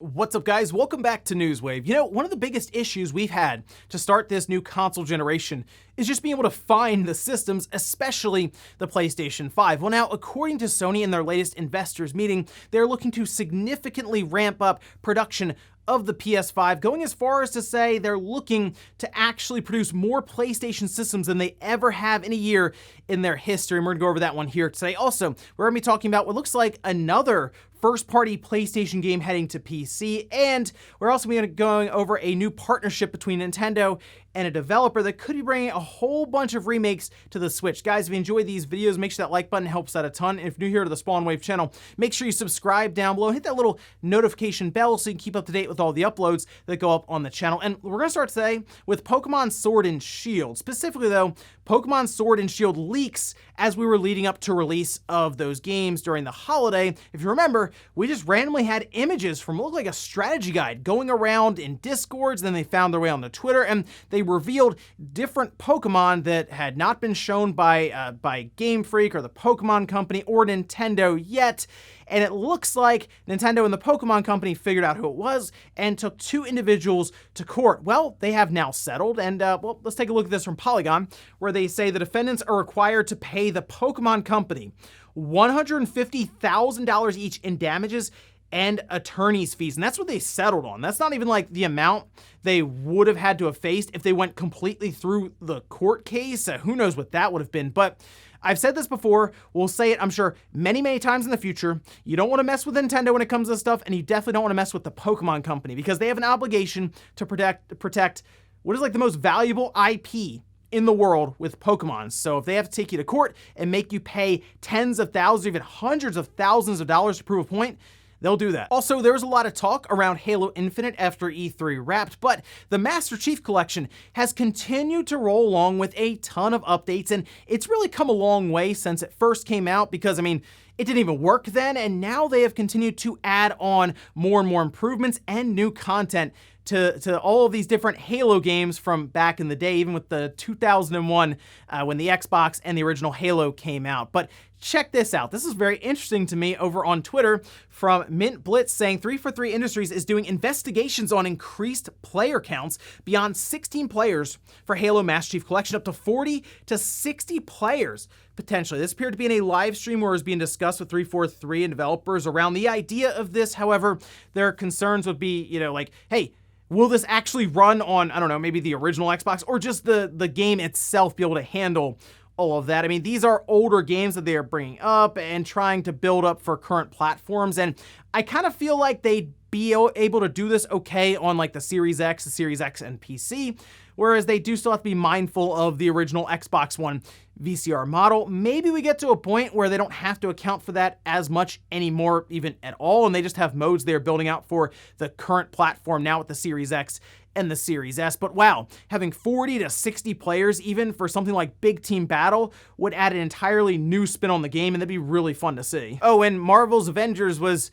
What's up, guys? Welcome back to Newswave. You know, one of the biggest issues we've had to start this new console generation is just being able to find the systems, especially the PlayStation 5. Well, now, according to Sony in their latest investors meeting, they're looking to significantly ramp up production of the PS5, going as far as to say they're looking to actually produce more PlayStation systems than they ever have in a year in their history. And we're gonna go over that one here today. Also, we're gonna be talking about what looks like another first-party PlayStation game heading to PC, and we're also going to be going over a new partnership between Nintendo and a developer that could be bringing a whole bunch of remakes to the Switch. Guys, if you enjoy these videos, make sure that like button helps out a ton. And if you're new here to the Spawn Wave channel, make sure you subscribe down below, hit that little notification bell so you can keep up to date with all the uploads that go up on the channel. And we're going to start today with Pokemon Sword and Shield. Specifically, though, Pokemon Sword and Shield leaks as we were leading up to release of those games during the holiday. If you remember, we just randomly had images from what looked like a strategy guide going around in Discords, then they found their way onto Twitter, and they revealed different Pokemon that had not been shown by Game Freak or the Pokemon Company or Nintendo yet. And it looks like Nintendo and the Pokemon Company figured out who it was and took two individuals to court. Well, they have now settled, and well, let's take a look at this from Polygon, where they say the defendants are required to pay the Pokemon Company $150,000 each in damages and attorney's fees. And that's what they settled on. That's not even like the amount they would have had to have faced if they went completely through the court case. Who knows what that would have been. But I've said this before, we'll say it, I'm sure, many, many times in the future. You don't want to mess with Nintendo when it comes to this stuff, and you definitely don't want to mess with the Pokemon Company because they have an obligation to protect what is like the most valuable IP in the world with Pokemon. So if they have to take you to court and make you pay tens of thousands, even hundreds of thousands of dollars to prove a point, they'll do that. Also, there was a lot of talk around Halo Infinite after E3 wrapped, but the Master Chief Collection has continued to roll along with a ton of updates, and it's really come a long way since it first came out because, I mean, it didn't even work then, and now they have continued to add on more and more improvements and new content to all of these different Halo games from back in the day, even with the 2001 when the Xbox and the original Halo came out. But check this out. This is very interesting to me over on Twitter from Mint Blitz saying 343 Industries is doing investigations on increased player counts beyond 16 players for Halo Master Chief Collection, up to 40 to 60 players potentially. This appeared to be in a live stream where it was being discussed with 343 and developers around the idea of this. However, their concerns would be, you know, like, hey, will this actually run on, I don't know, maybe the original Xbox or just the game itself be able to handle all of that? I mean, these are older games that they are bringing up and trying to build up for current platforms. And I kind of feel like they'd be able to do this okay on like the Series X, and PC, whereas they do still have to be mindful of the original Xbox One VCR model. Maybe we get to a point where they don't have to account for that as much anymore, even at all, and they just have modes they're building out for the current platform now with the Series X and the Series S. But wow, having 40 to 60 players, even for something like Big Team Battle, would add an entirely new spin on the game, and that'd be really fun to see. Oh, and Marvel's Avengers was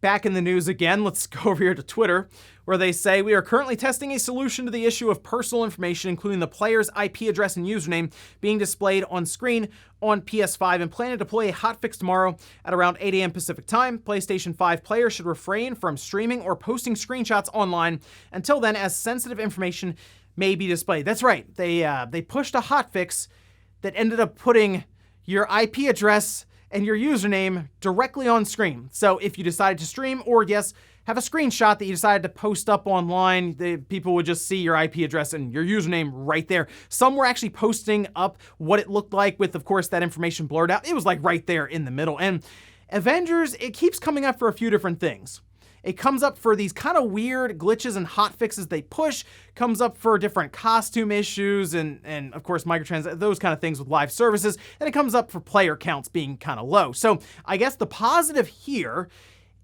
back in the news again. Let's go over here to Twitter, where they say, we are currently testing a solution to the issue of personal information, including the player's IP address and username being displayed on screen on PS5, and plan to deploy a hotfix tomorrow at around 8 a.m. Pacific time. PlayStation 5 players should refrain from streaming or posting screenshots online until then, as sensitive information may be displayed. That's right. They pushed a hotfix that ended up putting your IP address and your username directly on screen. So if you decided to stream or, yes, have a screenshot that you decided to post up online, people would just see your IP address and your username right there. Some were actually posting up what it looked like with, of course, that information blurred out. It was like right there in the middle. And Avengers, it keeps coming up for a few different things. It comes up for these kind of weird glitches and hotfixes they push, comes up for different costume issues and of course microtransactions, those kind of things with live services, and it comes up for player counts being kind of low. So I guess the positive here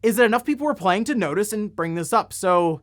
is that enough people were playing to notice and bring this up. So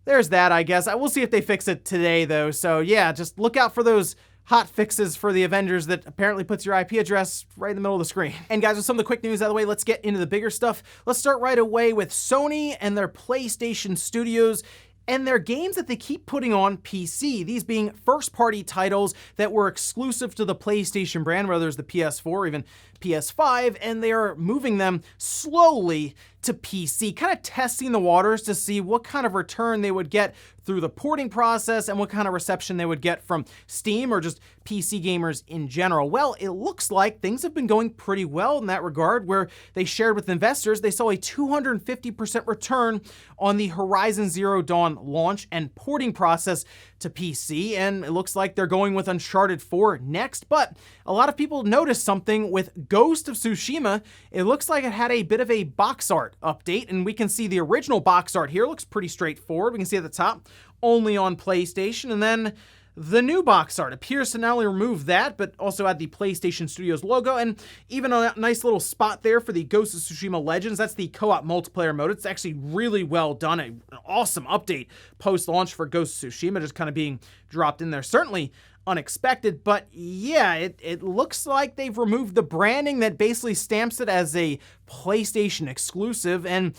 there's that, I guess. I will see if they fix it today though. So yeah, just look out for those hot fixes for the Avengers that apparently puts your IP address right in the middle of the screen. And guys, with some of the quick news out of the way, let's get into the bigger stuff. Let's start right away with Sony and their PlayStation studios and their games that they keep putting on PC, these being first-party titles that were exclusive to the PlayStation brand, whether it's the PS4 or even PS5, and they are moving them slowly to PC, kind of testing the waters to see what kind of return they would get through the porting process and what kind of reception they would get from Steam or just PC gamers in general. Well, it looks like things have been going pretty well in that regard, where they shared with investors they saw a 250% return on the Horizon Zero Dawn launch and porting process to PC, and it looks like they're going with Uncharted 4 next. But a lot of people noticed something with Ghost of Tsushima. It looks like it had a bit of a box art update, and we can see the original box art here. It looks pretty straightforward. We can see at the top, only on PlayStation, and then the new box art appears to not only remove that, but also add the PlayStation Studios logo, and even a nice little spot there for the Ghost of Tsushima Legends. That's the co-op multiplayer mode. It's actually really well done. An awesome update post-launch for Ghost of Tsushima, just kind of being dropped in there. Certainly unexpected, but yeah, it looks like they've removed the branding that basically stamps it as a PlayStation exclusive, and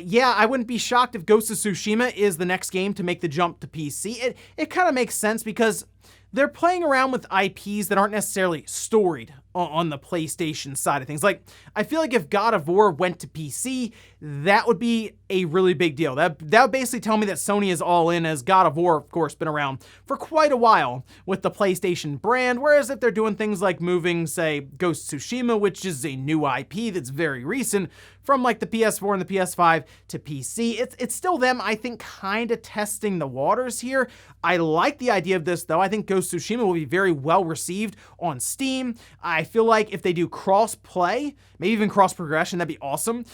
yeah, I wouldn't be shocked if Ghost of Tsushima is the next game to make the jump to PC. It kind of makes sense because they're playing around with IPs that aren't necessarily storied on the PlayStation side of things. Like, I feel like if God of War went to PC, that would be a really big deal. That would basically tell me that Sony is all in, as God of War, of course, been around for quite a while with the PlayStation brand, whereas if they're doing things like moving, say, Ghost of Tsushima, which is a new IP that's very recent, from like the PS4 and the PS5 to PC, it's still them, I think, kind of testing the waters here. I like the idea of this, though. I think Ghost of Tsushima will be very well received on Steam. I feel like if they do cross-play, maybe even cross-progression, that'd be awesome,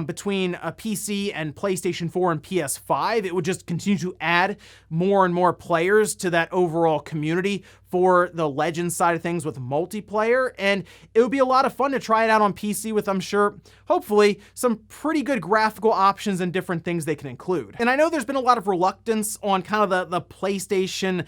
between a PC and PlayStation 4 and PS5, it would just continue to add more and more players to that overall community for the Legends side of things with multiplayer, and it would be a lot of fun to try it out on PC with, I'm sure, hopefully, some pretty good graphical options and different things they can include. And I know there's been a lot of reluctance on kind of the PlayStation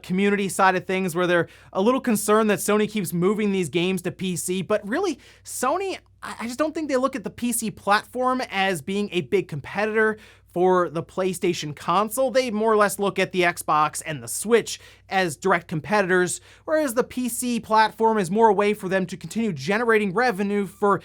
community side of things, where they're a little concerned that Sony keeps moving these games to PC, but really, Sony, I just don't think they look at the PC platform as being a big competitor for the PlayStation console. They more or less look at the Xbox and the Switch as direct competitors, whereas the PC platform is more a way for them to continue generating revenue for,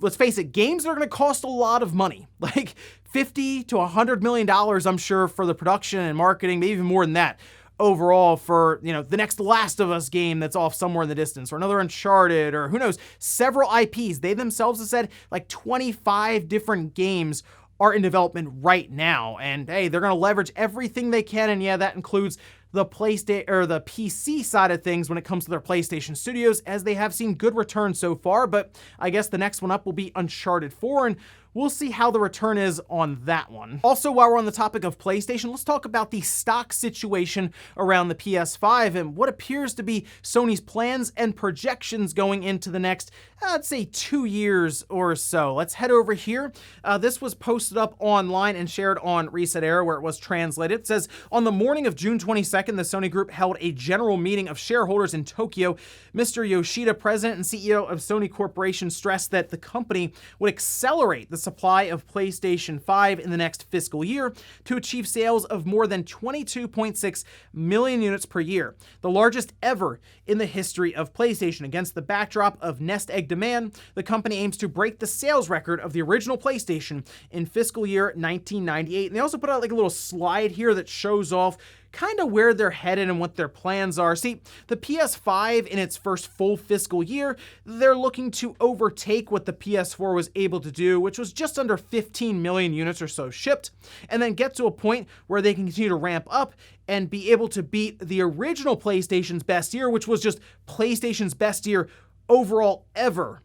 let's face it, games that are going to cost a lot of money, like $50 to $100 million, I'm sure, for the production and marketing, maybe even more than that overall for, you know, the next Last of Us game that's off somewhere in the distance, or another Uncharted, or who knows, several IPs. They themselves have said like 25 different games are in development right now, and hey, they're going to leverage everything they can, and yeah, that includes the PlayStation or the PC side of things when it comes to their PlayStation Studios, as they have seen good returns so far. But I guess the next one up will be Uncharted 4, and we'll see how the return is on that one. Also, while we're on the topic of PlayStation, let's talk about the stock situation around the PS5 and what appears to be Sony's plans and projections going into the next, I'd say, 2 years or so. Let's head over here. This was posted up online and shared on Reset Era, where it was translated. It says, on the morning of June 22nd, the Sony Group held a general meeting of shareholders in Tokyo. Mr. Yoshida, president and CEO of Sony Corporation, stressed that the company would accelerate the supply of PlayStation 5 in the next fiscal year to achieve sales of more than 22.6 million units per year, the largest ever in the history of PlayStation. Against the backdrop of nest egg demand, the company aims to break the sales record of the original PlayStation in fiscal year 1998. And they also put out like a little slide here that shows off kind of where they're headed and what their plans are. See, the PS5 in its first full fiscal year, they're looking to overtake what the PS4 was able to do, which was just under 15 million units or so shipped, and then get to a point where they can continue to ramp up and be able to beat the original PlayStation's best year, which was just PlayStation's best year overall ever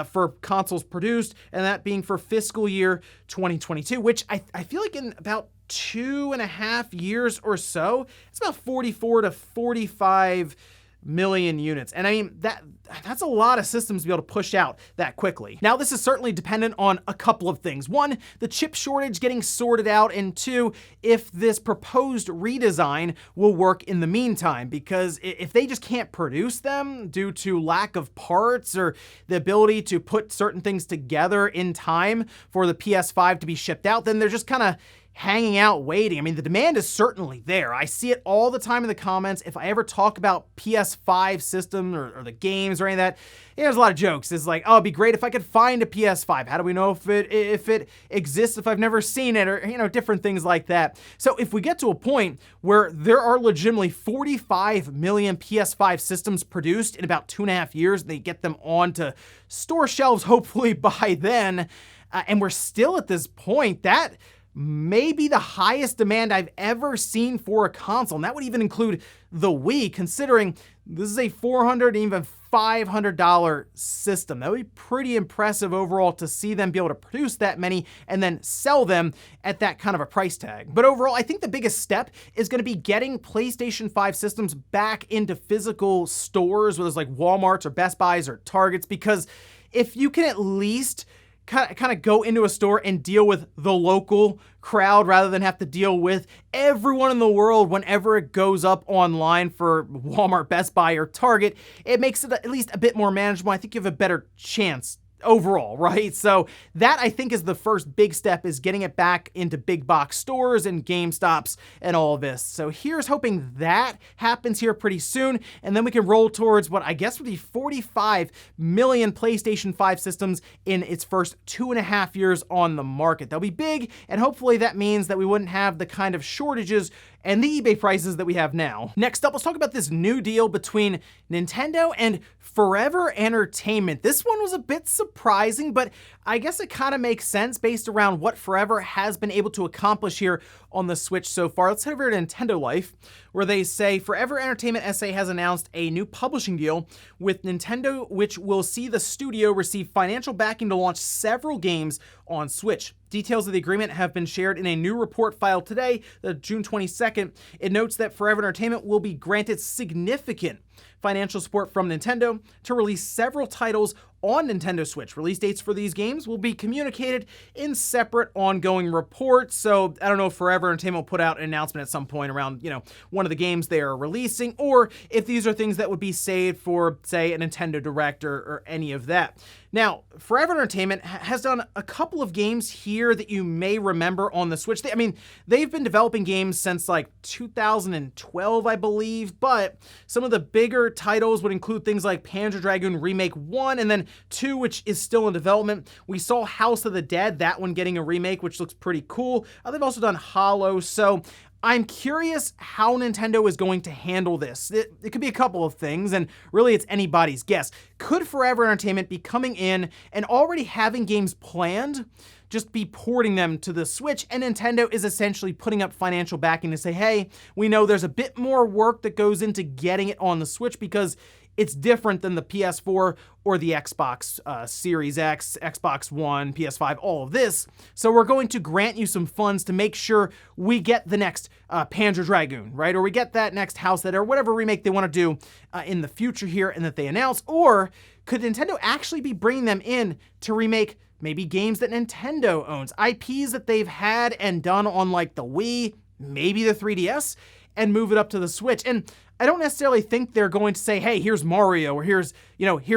for consoles produced, and that being for fiscal year 2022, which I feel like in about 2.5 years or so, it's about 44 to 45 million units. And I mean, that's a lot of systems to be able to push out that quickly. Now, this is certainly dependent on a couple of things. One, the chip shortage getting sorted out, and two, if this proposed redesign will work in the meantime, because if they just can't produce them due to lack of parts or the ability to put certain things together in time for the PS5 to be shipped out, then they're just kind of hanging out waiting. I mean, the demand is certainly there. I see it all the time in the comments. If I ever talk about PS5 system or the games or any of that, there's a lot of jokes. It's like, oh, it'd be great if I could find a PS5. How do we know if it exists if I've never seen it, or different things like that. So if we get to a point where there are legitimately 45 million PS5 systems produced in about 2.5 years, they get them onto store shelves hopefully by then, and we're still at this point, that may be the highest demand I've ever seen for a console. And that would even include the Wii, considering this is a $400 and even $500 system. That would be pretty impressive overall to see them be able to produce that many and then sell them at that kind of a price tag. But overall, I think the biggest step is going to be getting PlayStation 5 systems back into physical stores, whether it's like Walmart's or Best Buy's or Target's, because if you can at least kind of go into a store and deal with the local crowd rather than have to deal with everyone in the world whenever it goes up online for Walmart, Best Buy, or Target, it makes it at least a bit more manageable. I think you have a better chance overall, right? So that, I think, is the first big step, is getting it back into big box stores and GameStops and all of this. So here's hoping that happens here pretty soon, and then we can roll towards what I guess would be 45 million PlayStation 5 systems in its first 2.5 years on the market. That'll be big, and hopefully that means that we wouldn't have the kind of shortages and the eBay prices that we have now. Next up, let's talk about this new deal between Nintendo and Forever Entertainment. This one was a bit surprising, but I guess it kind of makes sense based around what Forever has been able to accomplish here on the Switch so far. Let's head over to Nintendo Life, where they say Forever Entertainment SA has announced a new publishing deal with Nintendo, which will see the studio receive financial backing to launch several games on Switch. Details of the agreement have been shared in a new report filed today, June 22nd. It notes that Forever Entertainment will be granted significant financial support from Nintendo to release several titles on Nintendo Switch. Release dates for these games will be communicated in separate ongoing reports. So I don't know if Forever Entertainment will put out an announcement at some point around, one of the games they are releasing, or if these are things that would be saved for, say, a Nintendo Direct or any of that. Now, Forever Entertainment has done a couple of games here that you may remember on the Switch. They've been developing games since like 2012, I believe, but some of the bigger titles would include things like Panzer Dragoon Remake 1 and then 2, which is still in development. We saw House of the Dead, that one getting a remake, which looks pretty cool. They've also done Hollow, so I'm curious how Nintendo is going to handle this. It could be a couple of things, and really it's anybody's guess. Could Forever Entertainment be coming in and already having games planned, just be porting them to the Switch, and Nintendo is essentially putting up financial backing to say, hey, we know there's a bit more work that goes into getting it on the Switch because it's different than the PS4 or the Xbox Series X, Xbox One, PS5, all of this. So we're going to grant you some funds to make sure we get the next Panzer Dragoon, right? Or we get that next House that, or whatever remake they want to do in the future here and that they announce. Or could Nintendo actually be bringing them in to remake maybe games that Nintendo owns, IPs that they've had and done on like the Wii, maybe the 3DS, and move it up to the Switch? And I don't necessarily think they're going to say, hey, here's Mario, or here's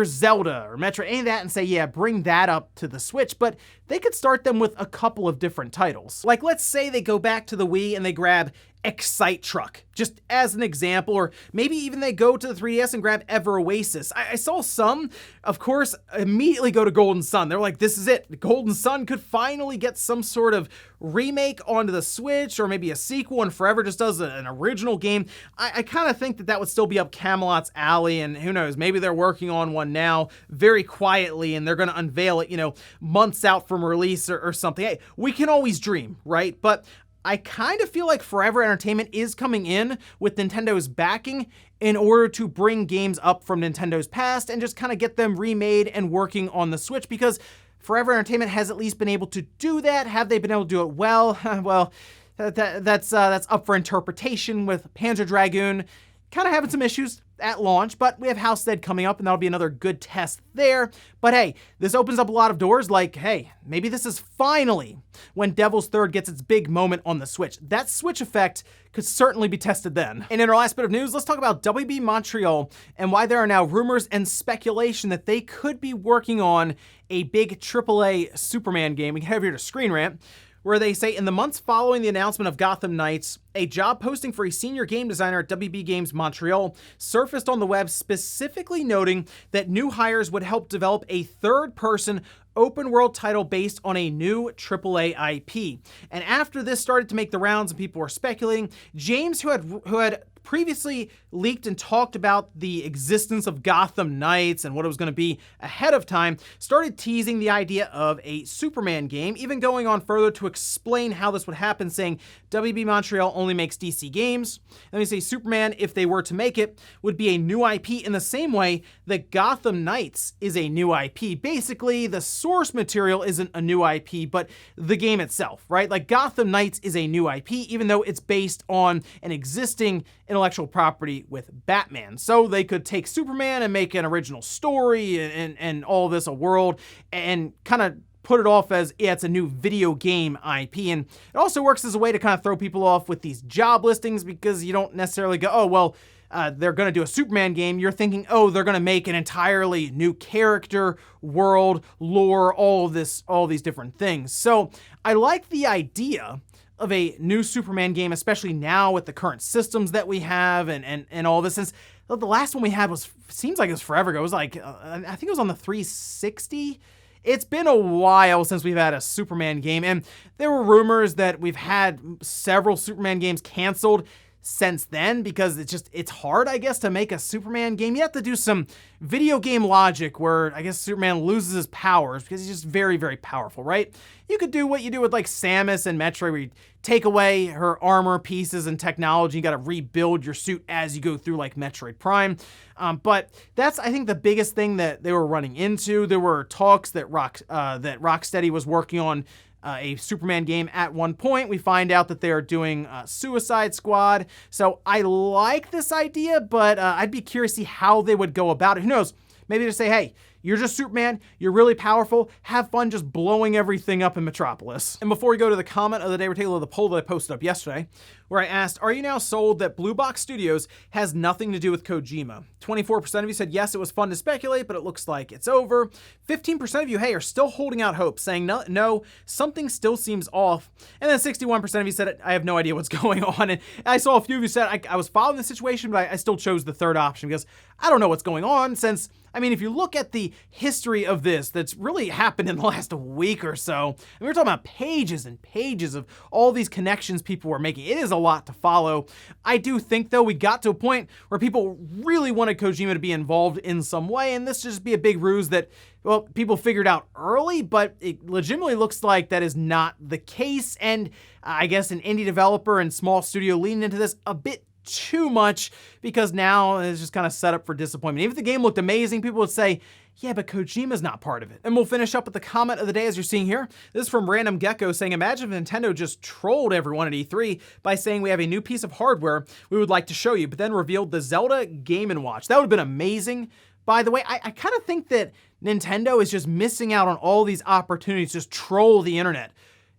Zelda or Metroid, any of that, and say, yeah, bring that up to the Switch. But they could start them with a couple of different titles. Like, let's say they go back to the Wii and they grab Excite Truck, just as an example, or maybe even they go to the 3DS and grab Ever Oasis. I saw some, of course, immediately go to Golden Sun. They're like, this is it. Golden Sun could finally get some sort of remake onto the Switch, or maybe a sequel, and Forever just does an original game. I kind of think that would still be up Camelot's alley, and who knows, maybe they're working on one now very quietly, and they're going to unveil it, months out from release or something. Hey, we can always dream, right? But I kind of feel like Forever Entertainment is coming in with Nintendo's backing in order to bring games up from Nintendo's past and just kind of get them remade and working on the Switch, because Forever Entertainment has at least been able to do that. Have they been able to do it well? Well, that's up for interpretation, with Panzer Dragoon kind of having some issues at launch, but we have House Dead coming up, and that'll be another good test there. But hey, this opens up a lot of doors, like, hey, maybe this is finally when Devil's Third gets its big moment on the Switch. That Switch effect could certainly be tested then. And in our last bit of news, let's talk about WB Montreal and why there are now rumors and speculation that they could be working on a big AAA Superman game. We can head over here to Screen Rant, where they say, in the months following the announcement of Gotham Knights, a job posting for a senior game designer at WB Games Montreal surfaced on the web, specifically noting that new hires would help develop a third-person open world title based on a new AAA IP. And after this started to make the rounds and people were speculating, James, who had previously leaked and talked about the existence of Gotham Knights and what it was going to be ahead of time, started teasing the idea of a Superman game, even going on further to explain how this would happen, saying WB Montreal only makes DC games. Let me say Superman, if they were to make it, would be a new IP in the same way that Gotham Knights is a new IP. Basically, the source material isn't a new IP, but the game itself, right? Like Gotham Knights is a new IP, even though it's based on an existing intellectual property with Batman. So they could take Superman and make an original story and all this, a world, and kind of put it off as, yeah, it's a new video game IP. And it also works as a way to kind of throw people off with these job listings, because you don't necessarily go, oh, well, they're going to do a Superman game. You're thinking, oh, they're going to make an entirely new character, world, lore, all these different things. So I like the idea of a new Superman game, especially now with the current systems that we have and all this. Since the last one we had seems like it was forever ago. It was like, I think it was on the 360. It's been a while since we've had a Superman game, and there were rumors that we've had several Superman games canceled since then, because it's hard, I guess, to make a Superman game. You have to do some video game logic where I guess Superman loses his powers because he's just very, very powerful, right? You could do what you do with like Samus and Metroid, where you take away her armor pieces and technology. You got to rebuild your suit as you go through, like Metroid Prime. But that's, I think, the biggest thing that they were running into. There were talks that Rocksteady was working on a Superman game at one point. We find out that they are doing Suicide Squad. So I like this idea, but I'd be curious to see how they would go about it. Who knows? Maybe just say, hey, you're just Superman, you're really powerful, have fun just blowing everything up in Metropolis. And before we go to the comment of the day, we're taking a look at the poll that I posted up yesterday, where I asked, are you now sold that Blue Box Studios has nothing to do with Kojima? 24% of you said, yes, it was fun to speculate, but it looks like it's over. 15% of you, hey, are still holding out hope, saying no, something still seems off. And then 61% of you said, I have no idea what's going on. And I saw a few of you said, I was following the situation, but I still chose the third option because I don't know what's going on, since, I mean, if you look at the history of this that's really happened in the last week or so, and we were talking about pages and pages of all these connections people were making. It is a lot to follow. I do think, though, we got to a point where people really wanted Kojima to be involved in some way, and this just be a big ruse that, well, people figured out early, but it legitimately looks like that is not the case. And I guess an indie developer and small studio leaning into this a bit too much, because now it's just kind of set up for disappointment. Even if the game looked amazing, people would say, yeah, but Kojima's not part of it. And we'll finish up with the comment of the day, as you're seeing here. This is from Random Gecko saying, imagine if Nintendo just trolled everyone at E3 by saying we have a new piece of hardware we would like to show you, but then revealed the Zelda Game & Watch. That would have been amazing. By the way, I kind of think that Nintendo is just missing out on all these opportunities to just troll the internet.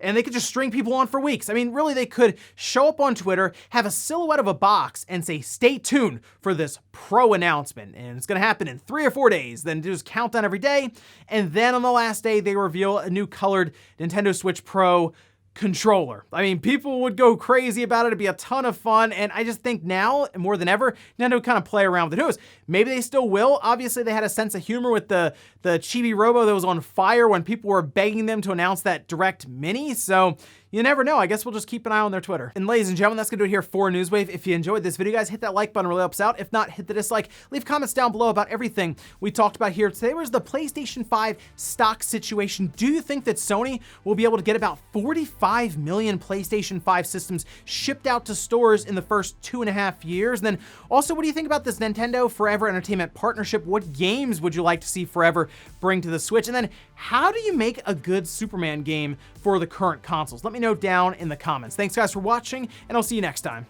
And they could just string people on for weeks. I mean, really, they could show up on Twitter, have a silhouette of a box, and say, stay tuned for this Pro announcement. And it's going to happen in 3 or 4 days. Then do this countdown every day. And then on the last day, they reveal a new colored Nintendo Switch Pro controller. I mean, people would go crazy about it. It'd be a ton of fun. And I just think now, more than ever, Nintendo kind of play around with it. Who knows? Maybe they still will. Obviously, they had a sense of humor with the Chibi Robo that was on fire when people were begging them to announce that Direct Mini. So you never know. I guess we'll just keep an eye on their Twitter. And ladies and gentlemen, that's going to do it here for Newswave. If you enjoyed this video, guys, hit that like button, really helps out. If not, hit the dislike. Leave comments down below about everything we talked about here today. Where's the PlayStation 5 stock situation? Do you think that Sony will be able to get about 45 million PlayStation 5 systems shipped out to stores in the first 2.5 years? And then also, what do you think about this Nintendo Forever Entertainment partnership? What games would you like to see Forever bring to the Switch? And then how do you make a good Superman game for the current consoles? Let me know down in the comments. Thanks guys for watching, and I'll see you next time.